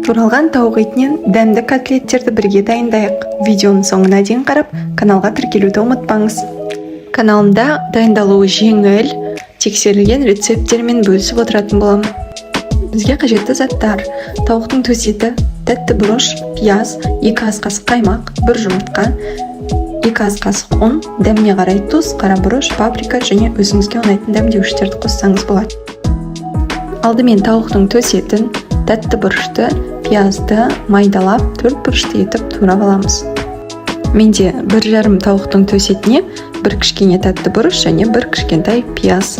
Туралған тауық етінен дәмді котлеттерді бірге дайындайық. Видеоның соңына дейін қарап, каналға тіркелуді ұмытпаңыз. Каналымда дайындалуы жеңіл, тексерілген рецепттермен бөлісіп отыратын боламын. Бізге қажетті заттар: тауықтың төс еті, тәтті бұрыш, пияз, 2 ас қасық қаймақ, 1 жұмыртқа, 2 ас қасық ұн, дәміне қарай тұз, қара бұрыш, паприка және өзіңізге ұнайтын дәмдеуіштерді қоссаңыз болады. Алдымен тауықтың төс етін, тәтті бұрышты, пиязды майдалап 4 бұрышты етіп турап аламыз. Менде 1,5 тауықтың төс етіне 1 кішкене тәтті бұрыш және 1 кішкентай пияз.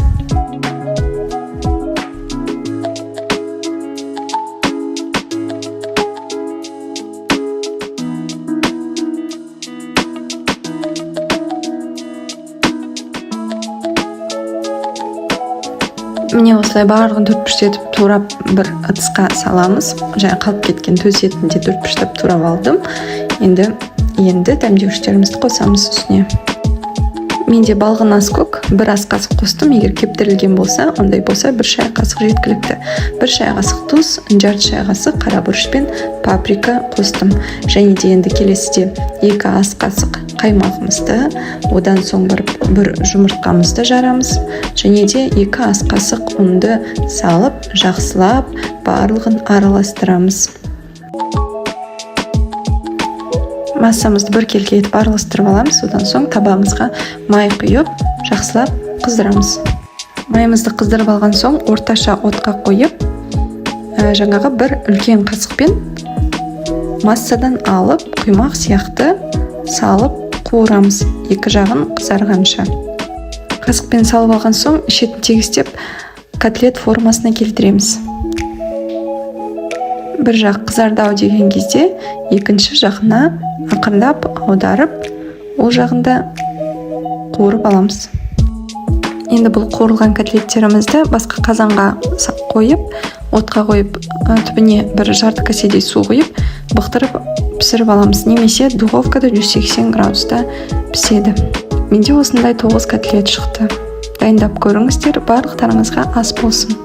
Міне осылай барлығын 4 бұрышты етіп турап бір ыдысқа саламыз. Және қалып кеткен төс етін де 4 бұрыштап турап алдым. Енді дәмдеуіштерімізді қосамыз үстіне. Менде балғын аскөк 1 ас қасық қостым. Егер кептірілген болса, ондай болса 1 шай қасық жеткілікті. 1 шай қасық тұз, жарты шай қасық қара бұрыш пен паприка қостым. Және де енді келесіде 2 ас қасық қаймағымызды, одан соң бір жұмыртқамызды жарамыз. Және де 2 ас қасық ұнды салып, жақсылап, барлығын араластырамыз. Массамызды бір келке етіп араластырып аламыз. Одан соң табағымызға май құйып, жақсылап қыздырамыз. Майымызды қыздырып алған соң орташа отқа қойып, жаңағы бір үлкен қасықпен массадан алып, құймақ сияқты салып қуырамыз, 2 жағын қызарғанша. Қасықпен салып алған соң шетін тегістеп котлет формасына келтіреміз. Бір жақ қызардау деген кезде екінші жағына ақырындап аударып, ол жағында қуырып аламыз. Енді бұл қуырылған котлеттерімізді басқа қазанға қойып, отқа қойып, түбіне бір жарты каседей су құйып, бұқтырып пісіріп аламыз. Немесе духовкада 180 градуста піседі. Менде осындай 9 котлет шықты. Дайындап көріңіздер, барлықтарыңызға ас болсын.